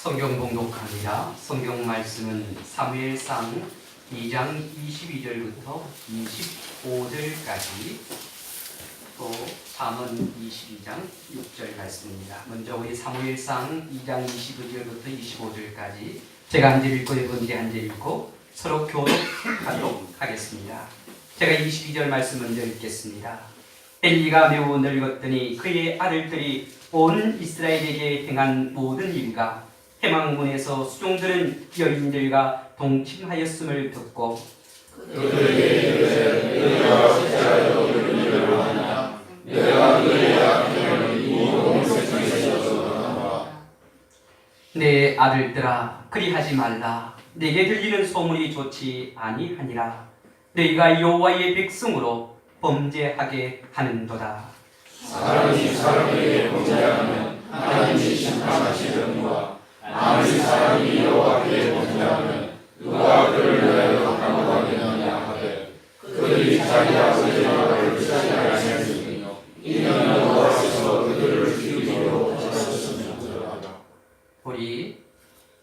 성경 봉독합니다. 성경 말씀은 사무엘상 2장 22절부터 25절까지 또 잠언 22장 6절 말씀입니다. 먼저 우리 사무엘상 2장 22절부터 25절까지 제가 한 절 읽고 여러분들이 한 절 읽고 서로 교독하도록 하겠습니다. 제가 22절 말씀 먼저 읽겠습니다. 엘리가 매우 늙었더니 그의 아들들이 온 이스라엘에게 행한 모든 일과 해망문에서 수종들은 여인들과 동침하였음을 듣고 내 아들들아 그리하지 말라. 내게 들리는 소문이 좋지 아니하니라. 너희가 여호와의 백성으로 범죄하게 하는도다. 사람이 사람에게 범죄하면 하나님이 심판하시려니와 아무리 사람이 여호와께 범죄하면 누가 그를 위하여 강구하겠느냐 하되 그들이 자기 아버지와 그를 뜻하지 아니하였으며 이는 여호와께서 그들을 죽이기로 하셨음이니라. 우리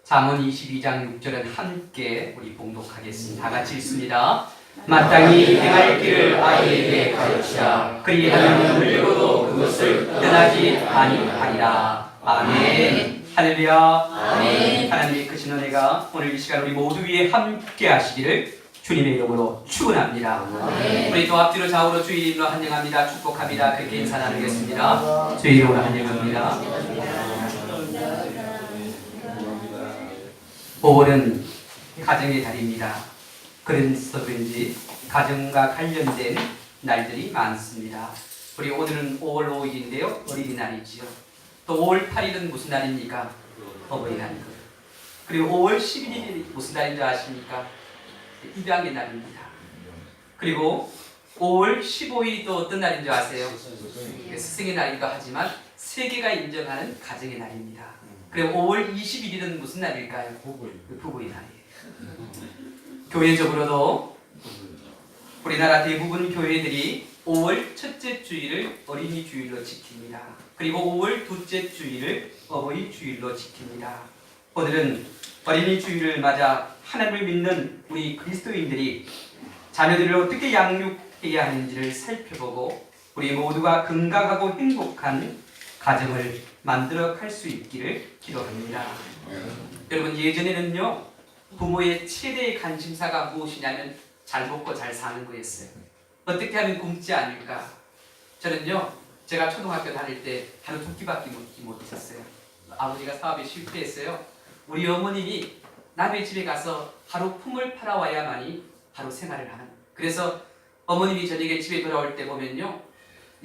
잠언 22장 6절은 함께 우리 봉독하겠습니다. 다 같이 읽습니다. 마땅히 행할 길을 아이에게 가르치라. 그리하면 늙어도 그것을 떠나지 아니하리라. 아멘. 할렐루야. 아멘. 하나님의 크신 은혜가 오늘 이 시간 우리 모두 위에 함께 하시기를 주님의 이름으로 축원합니다. 아멘. 우리 또 앞뒤로 좌우로 주의 이름으로 환영합니다. 축복합니다. 그렇게 인사 나누겠습니다. 주의 이름으로 환영합니다. 5월은 가정의 달입니다. 그래서 그런지 가정과 관련된 날들이 많습니다. 우리 오늘은 5월 5일인데요. 어린이날이지요. 또 5월 8일은 무슨 날입니까? 어버이날이고요. 그리고 5월 11일이 무슨 날인 줄 아십니까? 입양의 날입니다. 그리고 5월 15일이 또 어떤 날인 줄 아세요? 스승의 날이기도 하지만 세계가 인정하는 가정의 날입니다. 그리고 5월 21일은 무슨 날일까요? 부부의 날이에요. 교회적으로도 우리나라 대부분 교회들이 5월 첫째 주일을 어린이 주일로 지킵니다. 그리고 5월 둘째 주일을 어버이 주일로 지킵니다. 오늘은 어린이 주일을 맞아 하나님을 믿는 우리 그리스도인들이 자녀들을 어떻게 양육해야 하는지를 살펴보고 우리 모두가 건강하고 행복한 가정을 만들어 갈 수 있기를 기도합니다. 여러분, 예전에는요 부모의 최대의 관심사가 무엇이냐면 잘 먹고 잘 사는 거였어요. 어떻게 하면 굶지 않을까? 저는요 제가 초등학교 다닐 때 하루 두 끼밖에 먹지 못했어요. 아버지가 사업에 실패했어요. 우리 어머님이 남의 집에 가서 하루 품을 팔아와야만이 하루 생활을 하는. 그래서 어머님이 저녁에 집에 돌아올 때 보면요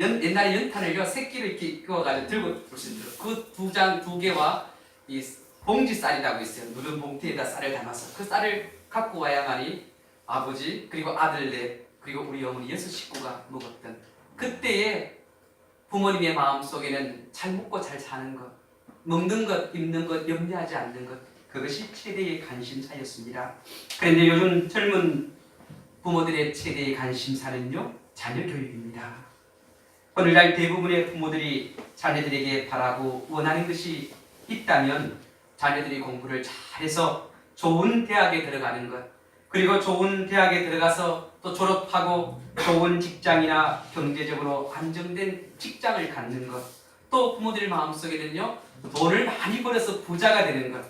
옛날에 연탄을요 새끼를 이렇게 그어가지고 들고 올 수 있도록 그 두 개와 이 봉지 쌀이라고 있어요. 누른 봉투에다 쌀을 담아서 그 쌀을 갖고 와야만이 아버지 그리고 아들 넷 그리고 우리 어머니 6식구가 먹었던 그때의 부모님의 마음속에는 잘 먹고 잘 사는 것, 먹는 것, 입는 것, 염려하지 않는 것, 그것이 최대의 관심사였습니다. 그런데 요즘 젊은 부모들의 최대의 관심사는요 자녀 교육입니다. 오늘날 대부분의 부모들이 자녀들에게 바라고 원하는 것이 있다면 자녀들이 공부를 잘해서 좋은 대학에 들어가는 것, 그리고 좋은 대학에 들어가서 또 졸업하고 좋은 직장이나 경제적으로 안정된 직장을 갖는 것, 또 부모들 마음속에는요 돈을 많이 벌어서 부자가 되는 것,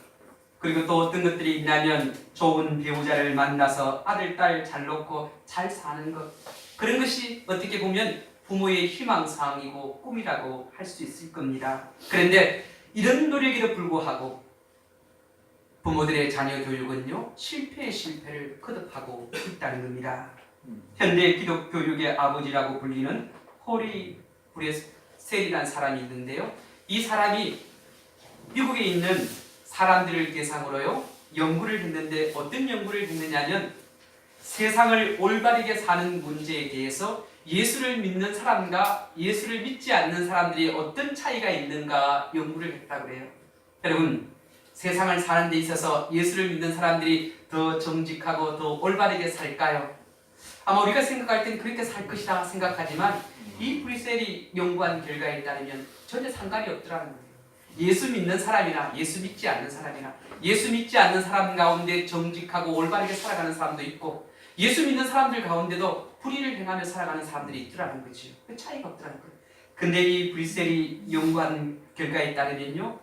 그리고 또 어떤 것들이 있냐면 좋은 배우자를 만나서 아들, 딸 잘 놓고 잘 사는 것, 그런 것이 어떻게 보면 부모의 희망사항이고 꿈이라고 할 수 있을 겁니다. 그런데 이런 노력에도 불구하고 부모들의 자녀 교육은요 실패의 실패를 거듭하고 있다는 겁니다. 현대 기독 교육의 아버지라고 불리는 호리 브레셀이라는 사람이 있는데요. 이 사람이 미국에 있는 사람들을 대상으로요 연구를 했는데 어떤 연구를 했느냐면 세상을 올바르게 사는 문제에 대해서 예수를 믿는 사람과 예수를 믿지 않는 사람들이 어떤 차이가 있는가 연구를 했다고 해요. 여러분, 세상을 사는 데 있어서 예수를 믿는 사람들이 더 정직하고 더 올바르게 살까요? 아마 우리가 생각할 땐 그렇게 살 것이다 생각하지만 이 브리셀이 연구한 결과에 따르면 전혀 상관이 없더라는 거예요. 예수 믿는 사람이나 예수 믿지 않는 사람이나 예수 믿지 않는 사람 가운데 정직하고 올바르게 살아가는 사람도 있고 예수 믿는 사람들 가운데도 불의를 행하며 살아가는 사람들이 있더라는 거죠. 그 차이가 없더라는 거예요. 근데 이 브뤼셀이 연구한 결과에 따르면요,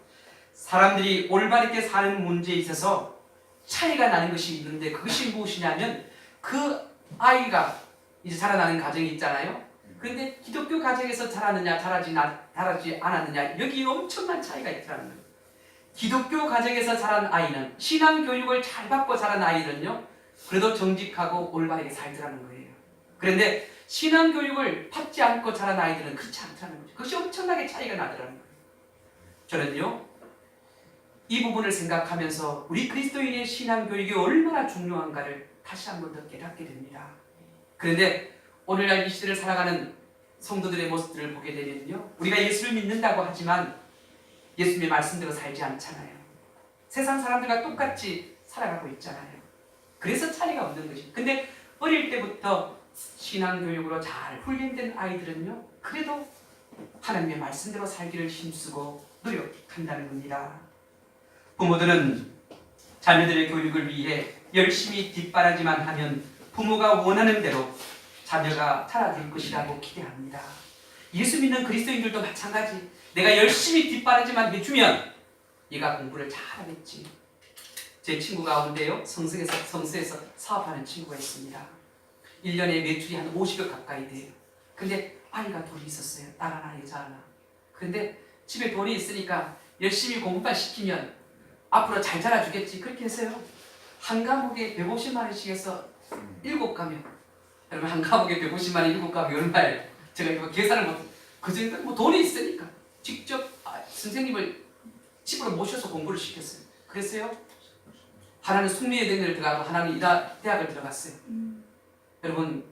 사람들이 올바르게 사는 문제에 있어서 차이가 나는 것이 있는데 그것이 무엇이냐면 그 아이가 이제 자라나는 가정이 있잖아요. 그런데 기독교 가정에서 자라느냐 자라지 않았느냐 여기 엄청난 차이가 있더라는 거예요. 기독교 가정에서 자란 아이는 신앙 교육을 잘 받고 자란 아이는요 그래도 정직하고 올바르게 살더라는 거예요. 그런데 신앙 교육을 받지 않고 자란 아이들은 그렇지 않다는 거죠. 그것이 엄청나게 차이가 나더라는 거예요. 저는요 이 부분을 생각하면서 우리 그리스도인의 신앙 교육이 얼마나 중요한가를 다시 한 번 더 깨닫게 됩니다. 그런데 오늘날 이 시대를 살아가는 성도들의 모습들을 보게 되면요 우리가 예수를 믿는다고 하지만 예수님의 말씀대로 살지 않잖아요. 세상 사람들과 똑같이 살아가고 있잖아요. 그래서 차이가 없는 것이. 근데 어릴 때부터 신앙교육으로 잘 훈련된 아이들은요 그래도 하나님의 말씀대로 살기를 힘쓰고 노력한다는 겁니다. 부모들은 자녀들의 교육을 위해 열심히 뒷바라지만 하면 부모가 원하는 대로 자녀가 자라줄 것이라고 기대합니다. 예수 믿는 그리스도인들도 마찬가지. 내가 열심히 뒷바라지만 해주면 네가 공부를 잘하겠지. 제 친구 가운데요 성서에서 사업하는 친구가 있습니다. 1년에 매출이 한 50억 가까이 돼요. 근데 아이가 둘이 있었어요. 딸 하나 여자 하나. 그런데 집에 돈이 있으니까 열심히 공부만 시키면 앞으로 잘 자라주겠지. 그렇게 해서요 한 과목에 150만 원씩 해서 7과목. 여러분 한 과목에 150만 원 7과목 얼마예요? 제가 이거 계산을 못. 그 정도 뭐 돈이 있으니까 직접 선생님을 집으로 모셔서 공부를 시켰어요. 그랬어요. 하나는 숙미여대를 들어가고 하나는 대학을 들어갔어요. 여러분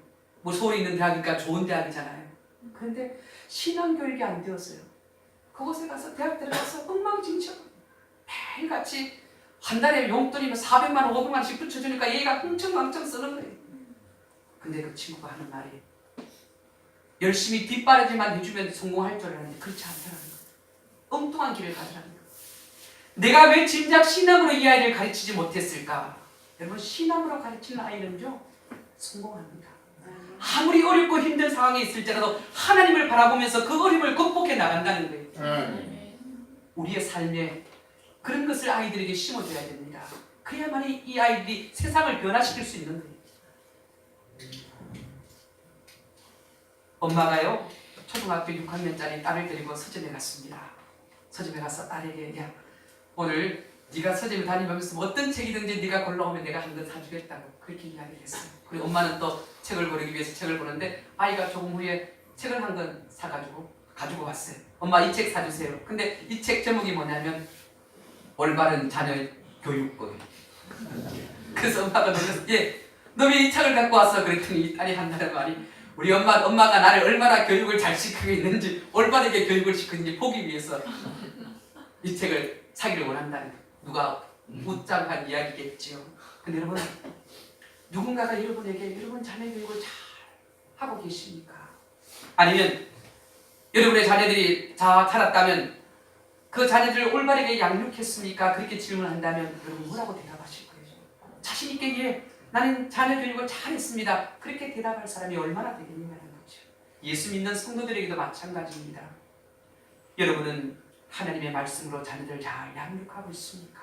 뭐 서울에 있는 대학이니까 좋은 대학이잖아요. 그런데 신앙교육이 안 되었어요. 그곳에 가서 대학 들어가서 엉망진창 매일같이 한 달에 용돈이면 400만 원 500만 원씩 붙여주니까 얘가 흥청망청 쓰는 거예요. 근데 그 친구가 하는 말이 열심히 뒷바라지만 해주면 성공할 줄 알았는데 그렇지 않다는 거예요. 엉뚱한 길을 가더라는 거예요. 내가 왜 진작 신앙으로 이 아이를 가르치지 못했을까? 여러분 신앙으로 가르치는 아이는요 성공합니다. 아무리 어렵고 힘든 상황에 있을지라도 하나님을 바라보면서 그 어려움을 극복해 나간다는 거예요. 우리의 삶에 그런 것을 아이들에게 심어줘야 됩니다. 그래야만이 이 아이들이 세상을 변화시킬 수 있는 거예요. 엄마가요 초등학교 6학년짜리 딸을 데리고 서점에 갔습니다. 서점에 가서 딸에게 야 오늘 네가 서점에 다니면서 어떤 책이든지 네가 골라오면 내가 한 권 사주겠다고 그렇게 이야기를 했어요. 그리고 엄마는 또 책을 고르기 위해서 책을 보는데 아이가 조금 후에 책을 한 권 사가지고 가지고 왔어요. 엄마 이 책 사주세요. 근데 이 책 제목이 뭐냐면 올바른 자녀 교육법. 그래서 엄마가 놀라서 너 왜 이 책을 갖고 왔어? 그랬더니 딸이 한다는 말이 우리 엄마가 나를 얼마나 교육을 잘 시키고 있는지 올바르게 교육을 시키는지 보기 위해서 이 책을 사기를 원한다는 누가 웃장한 이야기겠지요. 근데 여러분 누군가가 여러분에게 여러분 자녀 교육을 잘 하고 계십니까? 아니면 여러분의 자녀들이 다 자랐다면 그 자녀들을 올바르게 양육했습니까? 그렇게 질문한다면 여러분 뭐라고 대답하실 거예요? 자신 있게 예, 나는 자녀 교육을 잘했습니다. 그렇게 대답할 사람이 얼마나 되겠느냐는 거죠. 예수 믿는 성도들에게도 마찬가지입니다. 여러분은 하나님의 말씀으로 자녀들 잘 양육하고 있습니까?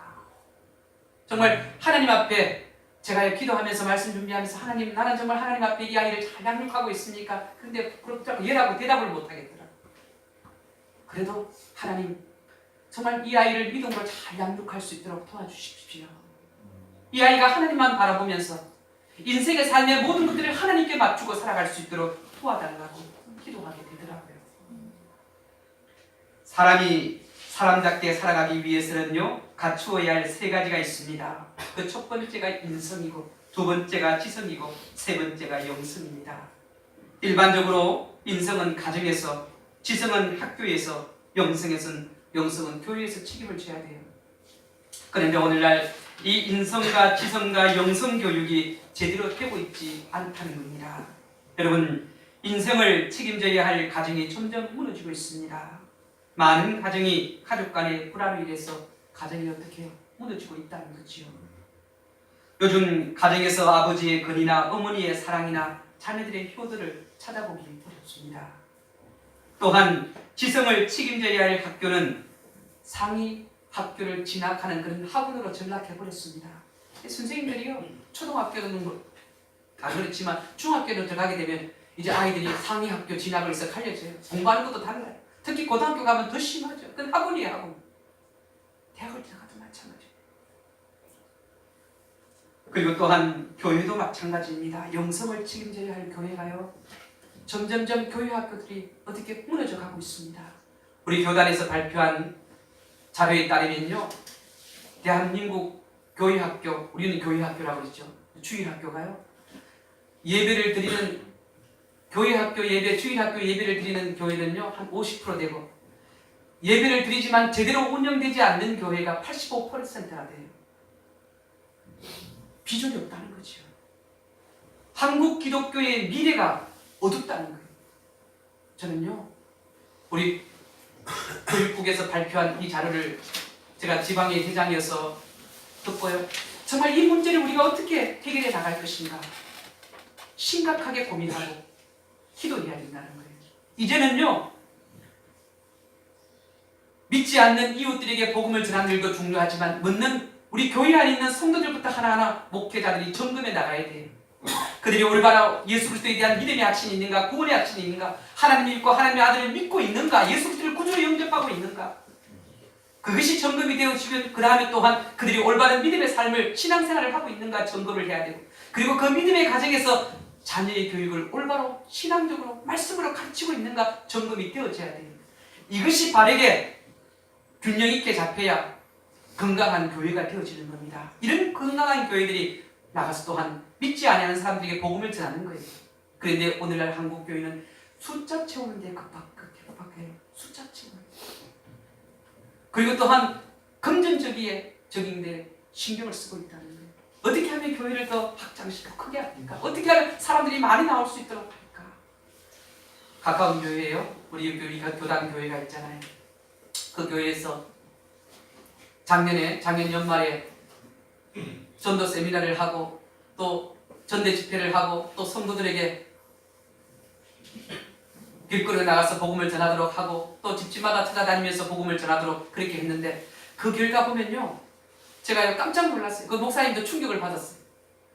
정말 하나님 앞에 제가 기도하면서 말씀 준비하면서 하나님 나는 정말 하나님 앞에 이 아이를 잘 양육하고 있습니까? 그런데 그렇다고 얘라고 대답을 못하겠더라. 그래도 하나님 정말 이 아이를 믿음으로 잘 양육할 수 있도록 도와주십시오. 이 아이가 하나님만 바라보면서 인생의 삶의 모든 것들을 하나님께 맞추고 살아갈 수 있도록 도와달라고 기도하게 되더라고요. 사람이 사람답게 살아가기 위해서는요 갖추어야 할 세 가지가 있습니다. 그 첫 번째가 인성이고 두 번째가 지성이고 세 번째가 영성입니다. 일반적으로 인성은 가정에서, 지성은 학교에서, 영성은 교회에서 책임을 져야 돼요. 그런데 오늘날 이 인성과 지성과 영성 교육이 제대로 되고 있지 않다는 겁니다. 여러분 인성을 책임져야 할 가정이 점점 무너지고 있습니다. 많은 가정이 가족 간의 불화로 인해서 가정이 어떻게 해요? 무너지고 있다는 거지요. 요즘 가정에서 아버지의 건의나 어머니의 사랑이나 자녀들의 효도를 찾아보기 어렵습니다. 또한 지성을 책임져야 할 학교는 상위 학교를 진학하는 그런 학원으로 전락해버렸습니다. 선생님들이요, 초등학교는 안 그렇지만 중학교로 들어가게 되면 이제 아이들이 상위 학교 진학을 해서 갈려져요. 공부하는 것도 달라요. 특히 고등학교 가면 더 심하죠. 그건 학원이에요, 학원. 대학을 들어가도 마찬가지예요. 그리고 또한 교회도 마찬가지입니다. 영성을 책임져야 할 교회가요, 점점점 교회 학교들이 어떻게 무너져 가고 있습니다. 우리 교단에서 발표한 자료에 따르면요, 대한민국 교회 학교, 우리는 교회 학교라고 그러죠. 주일 학교가요, 예배를 드리는 교회 학교 예배, 주일 학교 예배를 드리는 교회는요 한 50% 되고, 예배를 드리지만 제대로 운영되지 않는 교회가 85%나 돼요. 비전이 없다는 거죠. 한국 기독교의 미래가 어둡다는 거예요. 저는요, 우리 교육국에서 발표한 이 자료를 제가 지방의 회장이어서 듣고요, 정말 이 문제를 우리가 어떻게 해결해 나갈 것인가 심각하게 고민하고 기도해야 된다는 거예요. 이제는요, 믿지 않는 이웃들에게 복음을 전하는 일도 중요하지만 묻는 우리 교회 안에 있는 성도들부터 하나하나 목회자들이 점검해 나가야 돼요. 그들이 올바로 예수 그리스도에 대한 믿음의 확신이 있는가, 구원의 확신이 있는가, 하나님을 믿고 하나님의 아들을 믿고 있는가, 예수 그리스도를 구주로 영접하고 있는가, 그것이 점검이 되어지면 그 다음에 또한 그들이 올바른 믿음의 삶을, 신앙생활을 하고 있는가 점검을 해야 되고, 그리고 그 믿음의 가정에서 자녀의 교육을 올바로 신앙적으로 말씀으로 가르치고 있는가 점검이 되어져야 돼요. 이것이 바르게 균형 있게 잡혀야 건강한 교회가 되어지는 겁니다. 이런 건강한 교회들이 나가서 또한 믿지 아니하는 사람들에게 복음을 전하는 거예요. 그런데 오늘날 한국 교회는 숫자 채우는 데 급박해요. 숫자 채우는. 그리고 또한 금전적인데 신경을 쓰고 있다는 거예요. 어떻게 하면 교회를 더 확장시키고 크게 할까? 어떻게 하면 사람들이 많이 나올 수 있도록 할까? 가까운 교회예요. 우리 교단 교회가 있잖아요. 그 교회에서 작년 연말에 전도 세미나를 하고 또 전대 집회를 하고 또 성도들에게 길거리에 나가서 복음을 전하도록 하고 또 집집마다 찾아다니면서 복음을 전하도록 그렇게 했는데, 그 결과 보면요, 제가 깜짝 놀랐어요. 그 목사님도 충격을 받았어요.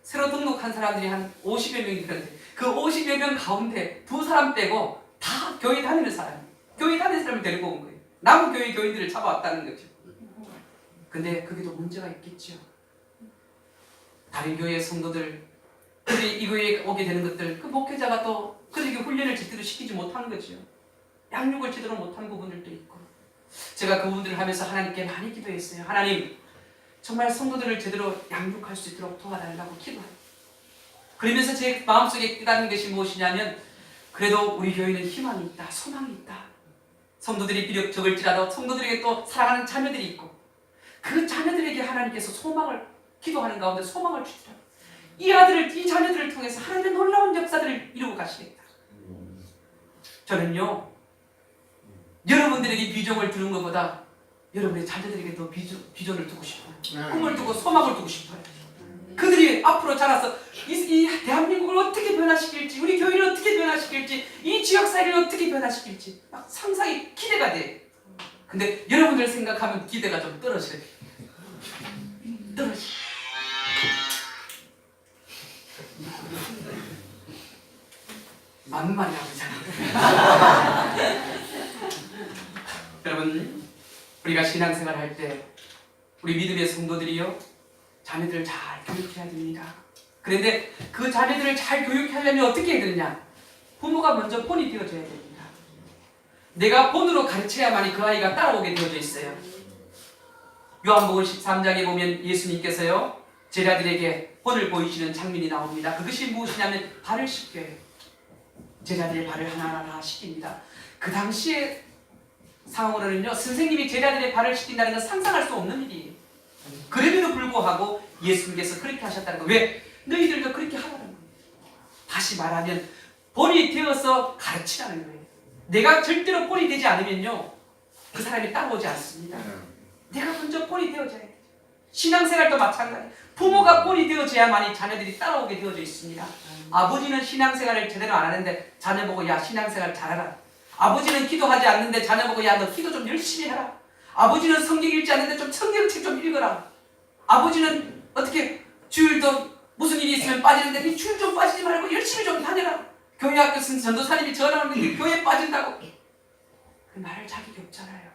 새로 등록한 사람들이 한 50여 명이 되는데 그 50여 명 가운데 2사람 빼고 다 교회 다니는 사람이에요. 교회 다니는 사람을 데리고 온 거예요. 남은 교회 교인들을 잡아왔다는 거죠. 근데 그게도 문제가 있겠죠. 다른 교회 성도들, 그들이 이 교회에 오게 되는 것들, 그 목회자가 또 그들에게 훈련을 제대로 시키지 못하는 거죠. 양육을 제대로 못한 부분들도 있고, 제가 그 부분들을 하면서 하나님께 많이 기도했어요. 하나님, 정말 성도들을 제대로 양육할 수 있도록 도와달라고 기도해요. 그러면서 제 마음속에 깨닫는 것이 무엇이냐면, 그래도 우리 교회는 희망이 있다, 소망이 있다. 성도들이 비록 적을지라도 성도들에게 또 사랑하는 자녀들이 있고, 그 자녀들에게 하나님께서 소망을, 기도하는 가운데 소망을 주시더라고요. 이 자녀들을 통해서 하나님의 놀라운 역사들을 이루고 가시겠다. 저는요, 여러분들에게 비전을 두는 것보다 여러분의 자녀들에게 더 비전을 두고 싶어요. 꿈을 두고 소망을 두고 싶어요. 그들이 앞으로 자라서 이 대한민국을 어떻게 변화시킬지, 우리 교회를 어떻게 변화시킬지, 이 지역사회를 어떻게 변화시킬지 막 상상이 기대가 돼. 근데 여러분들 생각하면 기대가 좀 떨어져요. 떨어져. 맞는 말이라고 하잖아. 여러분, 우리가 신앙생활 할 때 우리 믿음의 성도들이요, 자녀들을 잘 교육해야 됩니다. 그런데 그 자녀들을 잘 교육하려면 어떻게 해야 되느냐? 부모가 먼저 본이 되어줘야 됩니다. 내가 본으로 가르쳐야만이 그 아이가 따라오게 되어져 있어요. 요한복음 13장에 보면 예수님께서요, 제자들에게 본을 보이시는 장면이 나옵니다. 그것이 무엇이냐면 발을 씻겨요. 제자들의 발을 하나하나 씻깁니다. 그 당시에 상황으로는요, 선생님이 제자들의 발을 씻긴다는 건 상상할 수 없는 일이에요. 그럼에도 불구하고 예수님께서 그렇게 하셨다는 거예요. 왜? 너희들도 그렇게 하라는 거예요. 다시 말하면 본이 되어서 가르치라는 거예요. 내가 절대로 본이 되지 않으면요, 그 사람이 따라오지 않습니다. 내가 먼저 꼴이 되어져야 돼요. 신앙생활도 마찬가지. 부모가 꼴이 되어져야만이 자녀들이 따라오게 되어져 있습니다. 아버지는 신앙생활을 제대로 안 하는데 자녀 보고 야 신앙생활 잘해라. 아버지는 기도하지 않는데 자녀 보고 야 너 기도 좀 열심히 해라. 아버지는 성경 읽지 않는데 좀 성경책 좀 읽어라. 아버지는 어떻게 주일도 무슨 일이 있으면 빠지는데 네 주일 좀 빠지지 말고 열심히 좀 다녀라. 교회 학교 쓴 전도사님이 전화 오는데 교회에 빠진다고. 그 말을 자격이 없잖아요.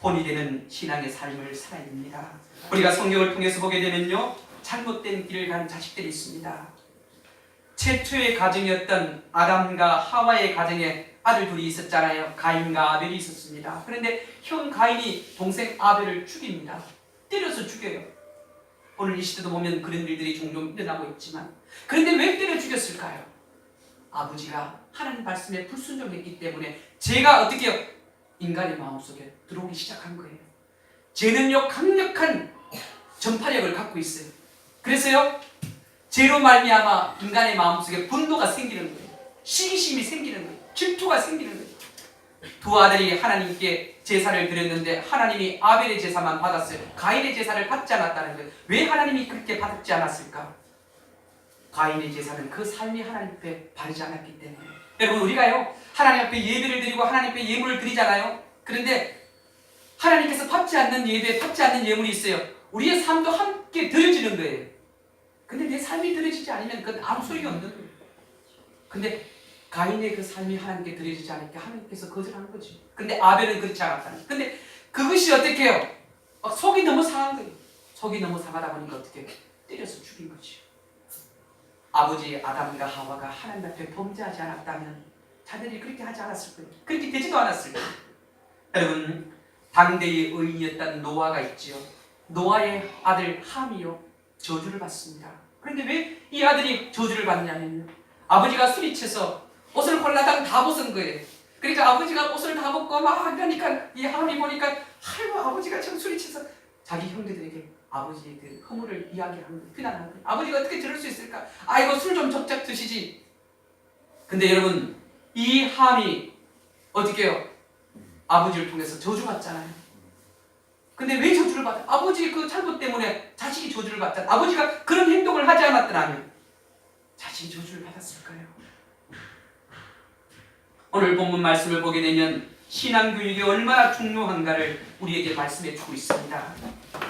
본이 되는 신앙의 삶을 살아야 됩니다. 우리가 성경을 통해서 보게 되면요, 잘못된 길을 가는 자식들이 있습니다. 최초의 가정이었던 아담과 하와의 가정에 아들 둘이 있었잖아요. 가인과 아벨이 있었습니다. 그런데 형 가인이 동생 아벨을 죽입니다. 때려서 죽여요. 오늘 이 시대도 보면 그런 일들이 종종 일어나고 있지만, 그런데 왜 때려 죽였을까요? 아버지가 하나님 말씀에 불순종했기 때문에 죄가 어떻게 해요? 인간의 마음속에 들어오기 시작한 거예요. 죄는요 강력한 전파력을 갖고 있어요. 그래서요 죄로 말미암아 인간의 마음속에 분노가 생기는 거예요. 시기심이 생기는 거예요. 질투가 생기는 거예요. 두 아들이 하나님께 제사를 드렸는데 하나님이 아벨의 제사만 받았어요. 가인의 제사를 받지 않았다는 거예요. 왜 하나님이 그렇게 받지 않았을까? 가인의 제사는 그 삶이 하나님 앞에 바르지 않았기 때문에. 여러분 우리가요 하나님 앞에 예배를 드리고 하나님 앞에 예물을 드리잖아요. 그런데 하나님께서 받지 않는 예배, 받지 않는 예물이 있어요. 우리의 삶도 함께 드려지는 거예요. 근데 내 삶이 드려지지 않으면 그건 아무 소리가 없는 거예요. 근데 가인의 그 삶이 하나님께 드려지지 않으니까 하나님께서 거절한 거지. 근데 아벨은 그렇지 않았다는 거예요. 근데 그것이 어떻게 해요? 막 속이 너무 상한 거예요. 속이 너무 상하다 보니까 어떻게 때려서 죽인 거지. 아버지 아담과 하와가 하나님 앞에 범죄하지 않았다면 자녀들이 그렇게 하지 않았을 거예요. 그렇게 되지도 않았을 거예요. 여러분 당대의 의인이었던 노아가 있지요. 노아의 아들 함이요 저주를 받습니다. 그런데 왜 이 아들이 저주를 받냐면요, 아버지가 술이 취해서 옷을 홀라당 다 벗은 거예요. 그러니까 아버지가 옷을 다 벗고 막 그러니까 이 함이 보니까 아이고 아버지가 지금 술이 취해서 자기 형제들에게 아버지의 그 허물을 이야기하는 거예요. 비난하는 거예요. 아버지가 어떻게 저럴 수 있을까? 아이고 술 좀 적작 드시지. 근데 여러분 이 함이 어떻게 해요? 아버지를 통해서 저주받잖아요. 근데 왜 저주를 받아? 아버지의 그 잘못 때문에 자식이 저주를 받잖아. 아버지가 그런 행동을 하지 않았더라면 자식이 저주를 받았을까요? 오늘 본문 말씀을 보게 되면 신앙교육이 얼마나 중요한가를 우리에게 말씀해 주고 있습니다.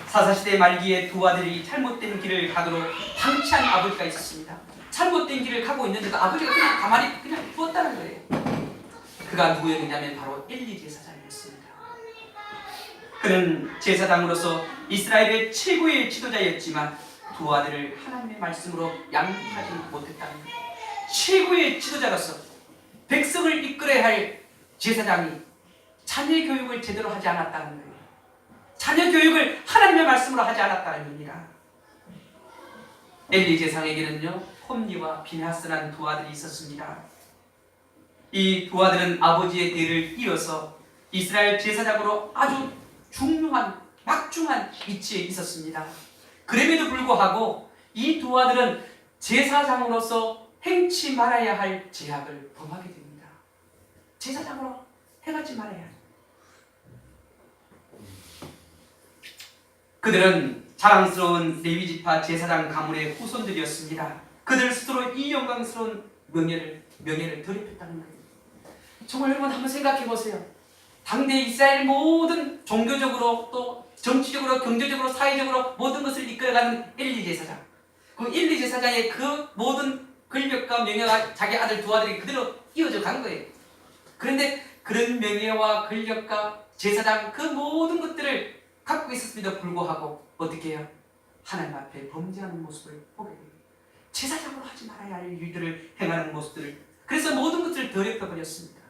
사사시대 말기에 두 아들이 잘못된 길을 가도록 방치한 아버지가 있었습니다. 잘못된 길을 가고 있는데도 아버지가 그냥 가만히 그냥 두었다는 거예요. 그가 누구였느냐면 바로 엘리 제사장이었습니다. 그는 제사장으로서 이스라엘의 최고의 지도자였지만 두 아들을 하나님의 말씀으로 양육하지 못했다는 거예요. 최고의 지도자로서 백성을 이끌어야 할 제사장이 자녀 교육을 제대로 하지 않았다는 거예요. 자녀 교육을 하나님의 말씀으로 하지 않았다는 겁니다. 엘리 제사장에게는요 홈니와 비느하스라는 두 아들이 있었습니다. 이 두 아들은 아버지의 대를 이어서 이스라엘 제사장으로 아주 중요한 막중한 위치에 있었습니다. 그럼에도 불구하고 이 두 아들은 제사장으로서 행치 말아야 할 제약을 범하게 됩니다. 제사장으로 행하지 말아야 할. 그들은 자랑스러운 레위지파 제사장 가문의 후손들이었습니다. 그들 스스로 이 영광스러운 명예를 더럽혔다는 거예요. 정말 여러분 한번 생각해 보세요. 당대 이스라엘 모든 종교적으로 또 정치적으로 경제적으로 사회적으로 모든 것을 이끌어가는 엘리 제사장. 그 엘리 제사장의 그 모든 권력과 명예가 자기 아들 두 아들이 그대로 이어져 간 거예요. 그런데 그런 명예와 권력과 제사장 그 모든 것들을 갖고 있었음에도 불구하고 어떻게 해요? 하나님 앞에 범죄하는 모습을 보게 돼요. 제사장으로 하지 말아야 할 일들을 행하는 모습들을, 그래서 모든 것을 더럽혀버렸습니다.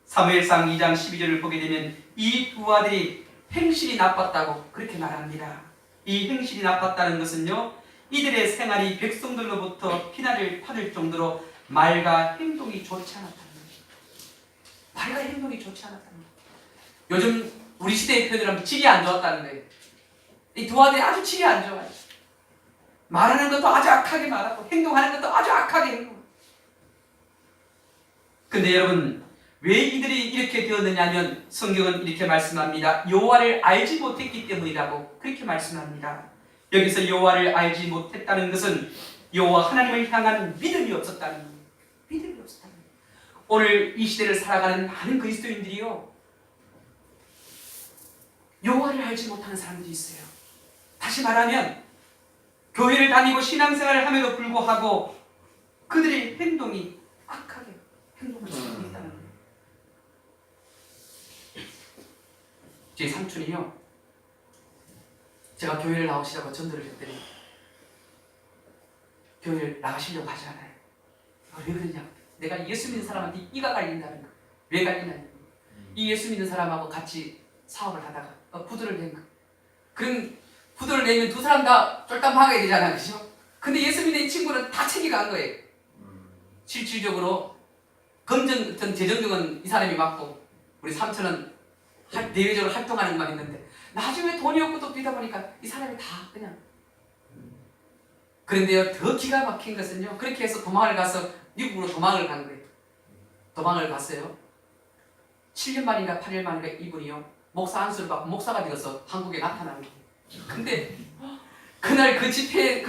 사무엘상 2장 12절을 보게 되면 이 두 아들이 행실이 나빴다고 그렇게 말합니다. 이 행실이 나빴다는 것은요, 이들의 생활이 백성들로부터 비난을 받을 정도로 말과 행동이 좋지 않았다는 거예요. 말과 행동이 좋지 않았다는 거예요. 요즘 우리 시대의 표현으로 하면 질이 안 좋았다는 거예요. 이 두 아들이 아주 질이 안 좋아요. 말하는 것도 아주 악하게 말하고 행동하는 것도 아주 악하게 행동하고. 근데 여러분 왜 이들이 이렇게 되었느냐면 성경은 이렇게 말씀합니다. 여호와를 알지 못했기 때문이라고 그렇게 말씀합니다. 여기서 여호와를 알지 못했다는 것은 여호와 하나님을 향한 믿음이 없었다는 거예요. 믿음이 없었다는 거예요. 오늘 이 시대를 살아가는 많은 그리스도인들이요, 여호와를 알지 못하는 사람들이 있어요. 다시 말하면 교회를 다니고 신앙생활을 함에도 불구하고 그들의 행동이 악하게 행동을 하고 있다는 거예요. 제 삼촌이요, 제가 교회를 나오시라고 전도를 했더니 교회를 나가시려고 하지 않아요. 왜 그러냐? 내가 예수 믿는 사람한테 이가 갈린다는 거. 왜 갈리냐면 이 예수 믿는 사람하고 같이 사업을 하다가 부도를 낸 거. 그럼 부도를 내면 두 사람 다 쫄딱 막아야 되잖아, 그죠? 근데 예수 믿는 이 친구는 다 챙겨간 거예요. 실질적으로 검정 어떤 재정적은 이 사람이 맡고 우리 삼촌은 대외적으로 활동하는 것만 있는데 나중에 돈이 없고 또 비다 보니까 이 사람이 다 그냥. 그런데요, 더 기가 막힌 것은요, 그렇게 해서 도망을 가서 미국으로 도망을 간 거예요. 도망을 갔어요. 7년 만인가 8년 만인가 이분이요, 목사 안수를 받고 목사가 되어서 한국에 나타나는 거예요. 근데 그날 그 집회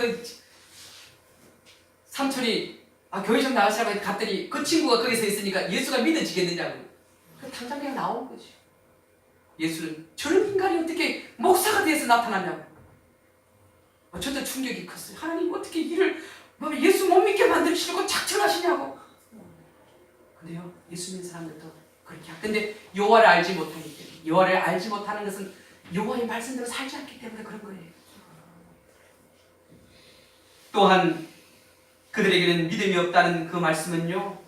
삼촌이 교회 좀 나가시라고 갔더니 그 친구가 거기서 있으니까 예수가 믿어지겠느냐고. 당장 그냥 나온 거지. 예수는 저런 인간이 어떻게 목사가 돼서 나타나냐고. 저도 충격이 컸어요. 하나님 어떻게 이를 예수 못 믿게 만드시려고 작정하시냐고. 근데요, 예수 믿는 사람들도 그렇게 하고. 근데 여호와를 알지 못하기 때문에, 여호와를 알지 못하는 것은 여호와의 말씀대로 살지 않기 때문에 그런 거예요. 또한 그들에게는 믿음이 없다는 그 말씀은요,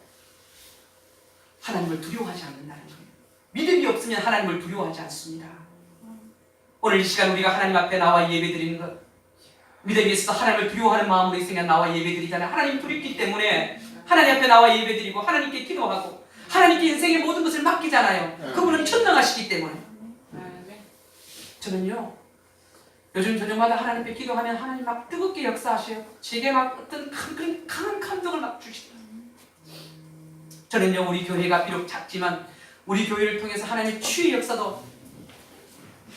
하나님을 두려워하지 않는다는 거예요. 믿음이 없으면 하나님을 두려워하지 않습니다. 오늘 이 시간 우리가 하나님 앞에 나와 예배드리는 것, 믿음이 있어서 하나님을 두려워하는 마음으로 이 시간 나와 예배드리잖아요. 하나님 두렵기 때문에 하나님 앞에 나와 예배드리고 하나님께 기도하고 하나님께 인생의 모든 것을 맡기잖아요. 그분은 천능하시기 때문에. 저는요, 요즘 저녁마다 하나님 앞에 기도하면 하나님 막 뜨겁게 역사하셔요. 제게 막 어떤 강한 감동을 막 주시더라고요. 저는요, 우리 교회가 비록 작지만 우리 교회를 통해서 하나님의 치유의 역사도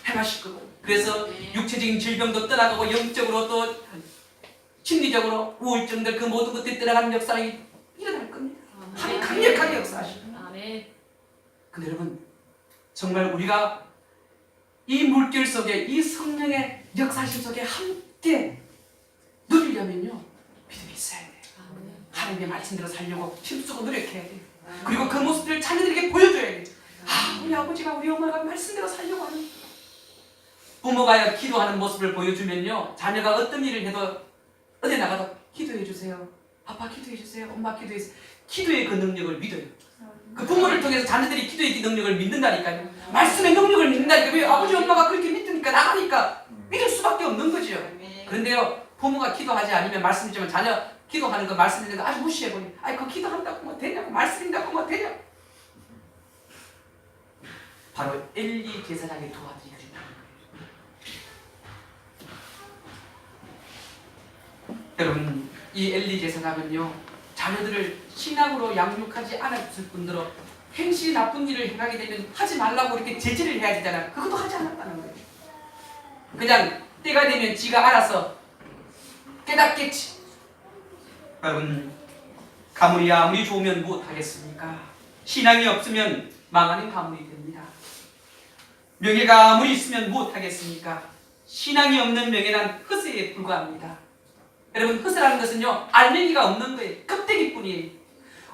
행하실 거고, 그래서 육체적인 질병도 떠나가고 영적으로 또 심리적으로 우울증들 그 모든 것들이 떠나가는 역사가 일어날 겁니다. 하나님 강력하게 역사하시고. 근데 여러분, 정말 우리가 이 물결 속에 이 성령의 역사심 속에 함께 누리려면요, 믿음이 있어야 돼요. 하나님의 말씀대로 살려고 힘쓰고 노력해야 돼요. 그리고 그 모습들을 자녀들에게 보여줘야 돼요. 우리 아버지가 우리 엄마가 말씀대로 살려고 하는. 부모가 기도하는 모습을 보여주면요, 자녀가 어떤 일을 해도 어디 나가도 기도해 주세요. 아빠 기도해 주세요. 엄마 기도해 주세요. 기도의 그 능력을 믿어요. 그 부모를 통해서 자녀들이 기도의 그 능력을 믿는다니까요. 말씀의 능력을 믿는다니까. 왜 아버지 엄마가 그렇게 믿으니까 나가니까 믿을 수밖에 없는 거죠. 그런데요, 부모가 기도하지 않으면 말씀이지만 자녀 기도하는 거 말씀 듣는 거 아주 무시해버려. 그 기도한다고 뭐 되냐고, 말씀인다고 뭐 되냐. 바로 엘리 제사장의 두 아들이 그랬다는 거예요. 여러분, 이 엘리 제사장은요, 자녀들을 신앙으로 양육하지 않았을 뿐더러 행실이 나쁜 일을 행하게 되면 하지 말라고 이렇게 제지를 해야 되잖아요. 그것도 하지 않았다는 거예요. 그냥 때가 되면 지가 알아서 깨닫겠지. 여러분, 가물이 아무리 좋으면 무엇하겠습니까? 신앙이 없으면 망하는 가물이 됩니다. 명예가 아무리 있으면 무엇하겠습니까? 신앙이 없는 명예는 허세에 불과합니다. 여러분, 허세라는 것은요, 알맹이가 없는 거예요. 껍데기뿐이에요.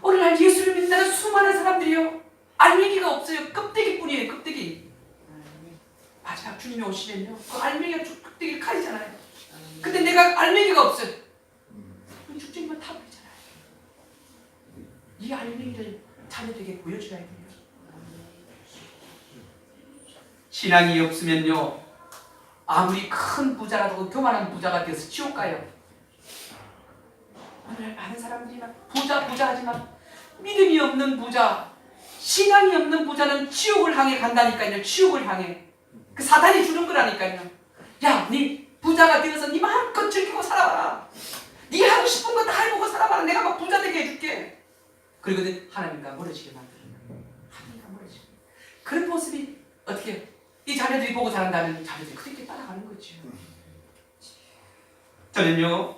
오늘날 예수를 믿는 수많은 사람들이요, 알맹이가 없어요. 껍데기뿐이에요. 껍데기. 마지막 주님이 오시면요, 그 알맹이가 껍데기를 가리잖아요. 근데 내가 알맹이가 없어요. 죽지만 타버리잖아요. 이 알맹이를 자녀들에게 보여줘야 돼요. 신앙이 없으면요, 아무리 큰 부자라도 교만한 부자가 되어서 지옥 가요. 오늘 많은 사람들이 막 부자 하지만 믿음이 없는 부자, 신앙이 없는 부자는 지옥을 향해 간다니까요. 지옥을 향해. 그 사단이 주는 거라니까요. 야, 네 부자가 되어서 네 마음껏 즐기고 살아봐라. 네 하고 싶은 거 다 해보고 살아봐라. 내가 막 부자 되게 해줄게. 그리고 하나님과 멀어지게 만드는 거예요. 그런 모습이 어떻게 이 자녀들이 보고 자란다면 자녀들이 그렇게 따라가는 거죠. 저는요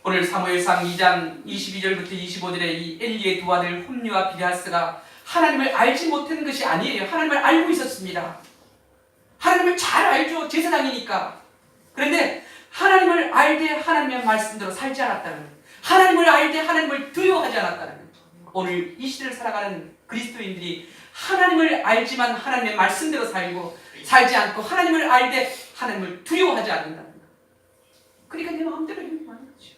오늘 사무엘상 2장 22절부터 25절에 이 엘리의 두 아들 홈리와 비느하스가 하나님을 알지 못한 것이 아니에요. 하나님을 알고 있었습니다. 하나님을 잘 알죠. 제사장이니까. 그런데 하나님을 알되 하나님의 말씀대로 살지 않았다는 거예요. 하나님을 알되 하나님을 두려워하지 않았다는 거예요. 오늘 이 시대를 살아가는 그리스도인들이 하나님을 알지만 하나님의 말씀대로 살지 않고 하나님을 알되 하나님을 두려워하지 않는다는 거예요. 그러니까 내 마음대로 행하는 거죠.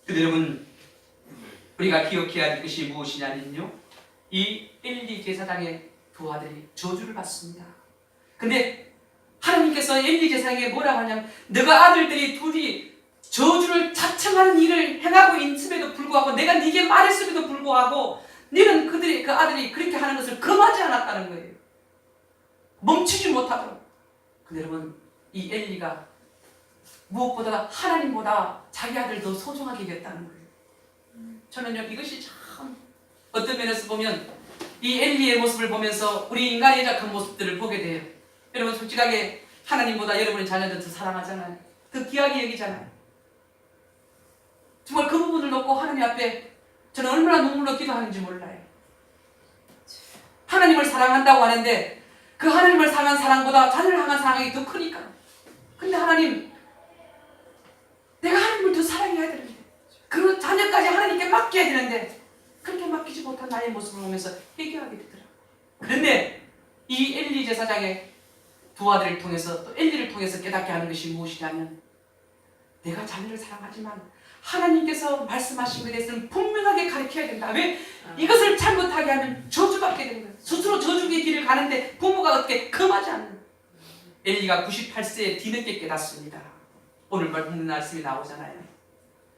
근데 여러분 우리가 기억해야 할 것이 무엇이냐면요, 이 엘리 제사장의 두 아들이 저주를 받습니다. 근데 하나님께서 엘리 제사장에게 뭐라고 하냐면 너가 아들들이 둘이 저주를 자청하는 일을 행하고 있음에도 불구하고 내가 네게 말했음에도 불구하고 너는 그 아들이 그렇게 하는 것을 금하지 않았다는 거예요. 멈추지 못하도록. 근데 여러분 이 엘리가 무엇보다 하나님보다 자기 아들을 더 소중하게 여겼다는 거예요. 저는요 이것이 참 어떤 면에서 보면 이 엘리의 모습을 보면서 우리 인간의 약한 모습들을 보게 돼요. 여러분 솔직하게 하나님보다 여러분의 자녀들 더 사랑하잖아요. 더 귀하게 여기잖아요. 정말 그 부분을 놓고 하나님 앞에 저는 얼마나 눈물로 기도하는지 몰라요. 하나님을 사랑한다고 하는데 그 하나님을 향한 사랑보다 자녀를 향한 사랑이 더 크니까. 근데 하나님 내가 하나님을 더 사랑해야 되는데 그 자녀까지 하나님께 맡겨야 되는데 그렇게 맡기지 못한 나의 모습을 보면서 회개하게 되더라고요. 그런데 이 엘리 제사장의 두 아들을 통해서 또 엘리를 통해서 깨닫게 하는 것이 무엇이냐면 내가 자녀를 사랑하지만 하나님께서 말씀하신 것에 대해서는 분명하게 가르쳐야 된다. 왜? 이것을 잘못하게 하면 저주받게 되는 거예요. 스스로 저주의 길을 가는데 부모가 어떻게 금하지 않는. 엘리가 98세에 뒤늦게 깨닫습니다. 오늘 말씀 말씀이 나오잖아요.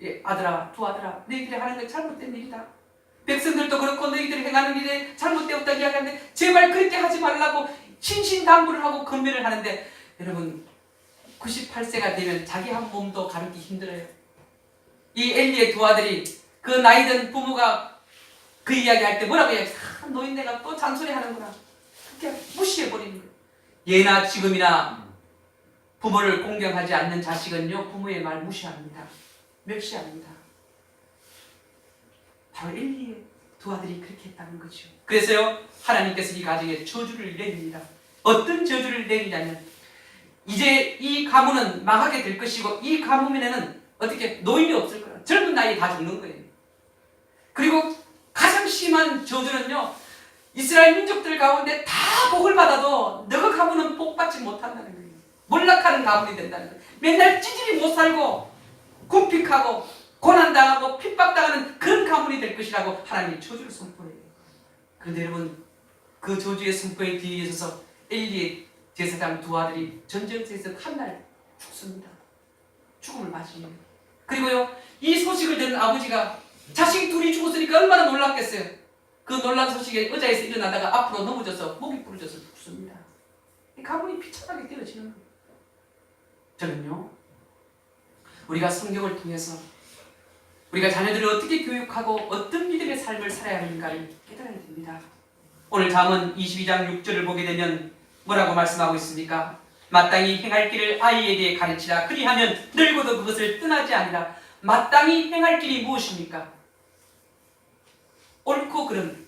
예, 아들아, 두 아들아, 너희들이 하는 게 잘못된 일이다. 백성들도 그렇고 너희들이 행하는 일에 잘못되었다 이야기하는데 제발 그렇게 하지 말라고 신신당부를 하고 건면을 하는데 여러분 98세가 되면 자기 한 몸도 가르기 힘들어요. 이 엘리의 두 아들이 그 나이든 부모가 그 이야기할 때 뭐라고 해요? 노인네가 또 잔소리 하는구나. 그렇게 무시해버리는 거예요. 예나 지금이나 부모를 공경하지 않는 자식은요 부모의 말 무시합니다. 멸시합니다. 바로 엘리의 두 아들이 그렇게 했다는 거죠. 그래서요 하나님께서 이 가정에 저주를 내립니다. 어떤 저주를 내리냐면 이제 이 가문은 망하게 될 것이고 이 가문에는 어떻게 노인이 없을 거라. 젊은 나이에 다 죽는 거예요. 그리고 가장 심한 저주는요 이스라엘 민족들 가운데 다 복을 받아도 너희 가문은 복 받지 못한다는 거예요. 몰락하는 가문이 된다는 거예요. 맨날 찌질이 못 살고 궁핍하고 고난당하고 핍박당하는 그런 가문이 될 것이라고 하나님이 저주를 선포해요. 그런데 여러분 그 저주의 선포에 뒤에 있어서 엘리의 제사장 두 아들이 전쟁터에서 한날 죽습니다. 죽음을 맞이해요. 그리고요 이 소식을 들은 아버지가 자식이 둘이 죽었으니까 얼마나 놀랐겠어요. 그 놀란 소식에 의자에서 일어나다가 앞으로 넘어져서 목이 부러져서 죽습니다. 이 가문이 비참하게 되어지는 거예요. 저는요 우리가 성경을 통해서 우리가 자녀들을 어떻게 교육하고 어떤 믿음의 삶을 살아야 하는가를 깨달아야 됩니다. 오늘 잠언 22장 6절을 보게 되면 뭐라고 말씀하고 있습니까? 마땅히 행할 길을 아이에게 가르치라. 그리하면 늙어도 그것을 떠나지 아니라. 마땅히 행할 길이 무엇입니까? 옳고 그름,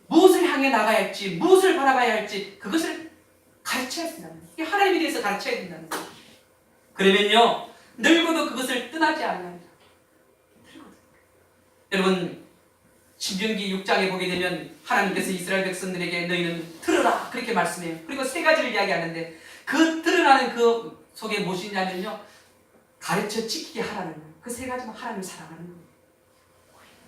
무엇을 향해 나가야 할지, 무엇을 바라봐야 할지 그것을 가르쳐야 된다는 거예요. 이게 하나님에 대해서 가르쳐야 된다는 거예요. 그러면요 늙어도 그것을 떠나지 않는다. 여러분 신명기 6장에 보게 되면 하나님께서 이스라엘 백성들에게 너희는 들으라 그렇게 말씀해요. 그리고 세 가지를 이야기하는데 그 들으라는 그 속에 무엇이냐면요 가르쳐 지키게 하라는 거예요. 그 세 가지만 하나님을 사랑하는 거예요.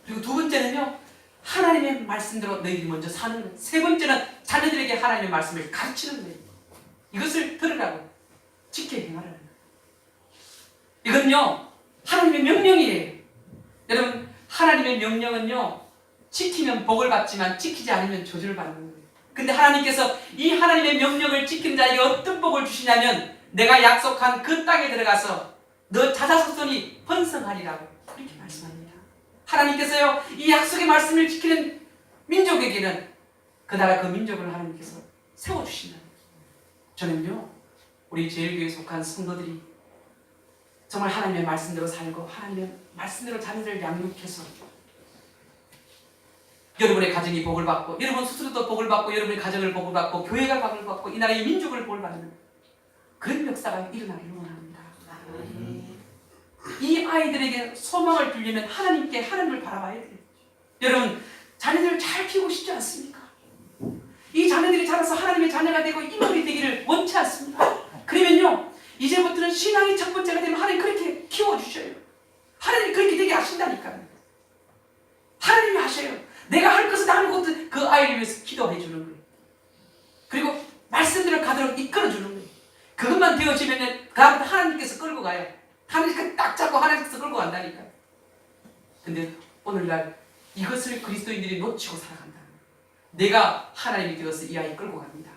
그리고 두 번째는요 하나님의 말씀대로 너희들이 먼저 사는 거예요. 세 번째는 자녀들에게 하나님의 말씀을 가르치는 거예요. 이것을 들으라고 지켜 행하라는 거예요. 이건요 하나님의 명령이에요. 여러분 하나님의 명령은요 지키면 복을 받지만 지키지 않으면 저주를 받는 거예요. 근데 하나님께서 이 하나님의 명령을 지킨 자에게 어떤 복을 주시냐면 내가 약속한 그 땅에 들어가서 너 자자손손이 번성하리라고 그렇게 말씀합니다. 하나님께서요 이 약속의 말씀을 지키는 민족에게는 그 나라 그 민족을 하나님께서 세워주신다. 저는요, 우리 제일교회에 속한 성도들이 정말 하나님의 말씀대로 살고 하나님의 말씀대로 자녀들을 양육해서 여러분의 가정이 복을 받고 여러분 스스로도 복을 받고 여러분의 가정을 복을 받고 교회가 복을 받고 이 나라의 민족을 복을 받는 그런 역사가 일어나기를 원합니다. 이 아이들에게 소망을 주려면 하나님께 하나님을 바라봐야 돼요. 여러분 자녀들을 잘 키우고 싶지 않습니까? 이 자녀들이 자라서 하나님의 자녀가 되고 인물이 되기를 원치 않습니다. 그러면요 이제부터는 신앙이 첫 번째가 되면 하나님 그렇게 키워주셔요. 하나님 그렇게 되게 하신다니까요. 하나님이 하셔요. 내가 할 것은 아무것도 그 아이를 위해서 기도해 주는 거예요. 그리고 말씀대로 가도록 이끌어 주는 거예요. 그것만 되어지면 그다음부터 하나님께서 끌고 가요. 하나님께서 딱 잡고 하나님께서 끌고 간다니까요. 근데 오늘날 이것을 그리스도인들이 놓치고 살아간다. 내가 하나님이 되어서 이 아이 끌고 갑니다.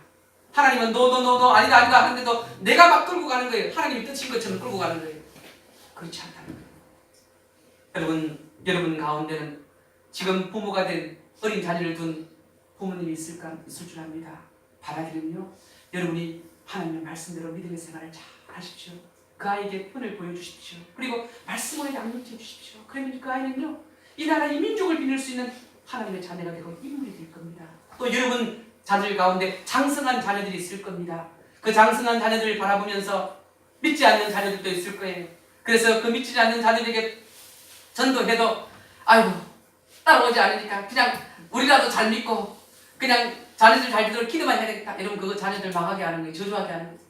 하나님은 너 아니다 하는데도 내가 막 끌고 가는 거예요. 하나님이 뜻인 것처럼 끌고 가는 거예요. 그렇지 않다는 거예요. 여러분 가운데는 지금 부모가 된 어린 자녀를 둔 부모님이 있을 줄 압니다. 바라기는요, 여러분이 하나님의 말씀대로 믿음의 생활을 잘 하십시오. 그 아이에게 편을 보여주십시오. 그리고 말씀으로 양육해 주십시오. 그러면 그 아이는요, 이 나라의 민족을 빛낼 수 있는 하나님의 자녀가 되고 인물이 될 겁니다. 또 여러분 자녀들 가운데 장성한 자녀들이 있을 겁니다. 그 장성한 자녀들을 바라보면서 믿지 않는 자녀들도 있을 거예요. 그래서 그 믿지 않는 자녀들에게 전도해도 아이고 따라오지 않으니까 그냥 우리라도 잘 믿고 그냥 자녀들 잘 되도록 기도만 해야 되겠다. 이러면 그 자녀들 망하게 하는 거예요. 저주하게 하는 거예요.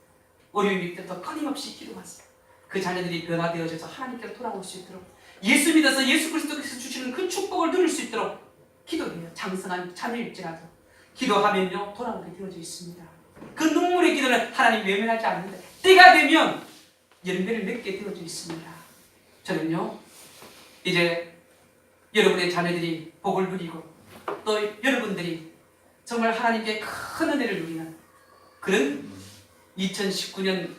어려움이 때도 끊임없이 기도하세요. 그 자녀들이 변화되어져서 하나님께로 돌아올 수 있도록 예수 믿어서 예수 그리스도께서 주시는 그 축복을 누릴 수 있도록 기도해요. 장성한 자녀일지라도 기도하면요 돌아오게 되어져 있습니다. 그 눈물의 기도는 하나님 외면하지 않는다. 때가 되면 열매를 맺게 되어져 있습니다. 저는요 이제 여러분의 자녀들이 복을 누리고 또 여러분들이 정말 하나님께 큰 은혜를 누리는 그런 2019년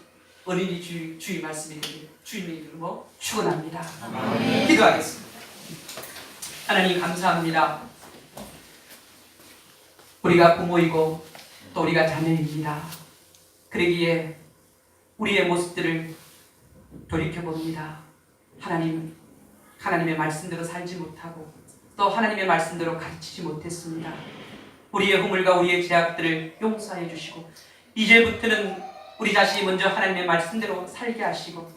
어린이 주의 말씀이 되기를 주님의 이름으로 축원합니다. 기도하겠습니다. 하나님 감사합니다. 우리가 부모이고 또 우리가 자녀입니다. 그러기에 우리의 모습들을 돌이켜봅니다. 하나님의 말씀대로 살지 못하고 또 하나님의 말씀대로 가르치지 못했습니다. 우리의 허물과 우리의 죄악들을 용서해 주시고 이제부터는 우리 자신이 먼저 하나님의 말씀대로 살게 하시고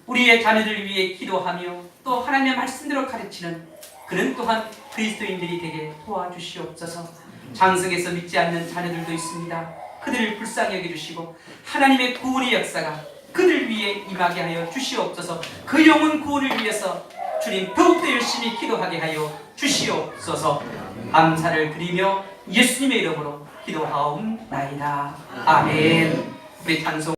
우리의 자녀들을 위해 기도하며 또 하나님의 말씀대로 가르치는 그런 또한 그리스도인들이 되게 도와주시옵소서. 장성에서 믿지 않는 자녀들도 있습니다. 그들을 불쌍히 여겨주시고 하나님의 구원의 역사가 그들 위해 임하게 하여 주시옵소서. 그 영혼 구원을 위해서 주님 더욱더 열심히 기도하게 하여 주시옵소서. 감사를 드리며 예수님의 이름으로 기도하옵나이다. 아멘. 우리 찬송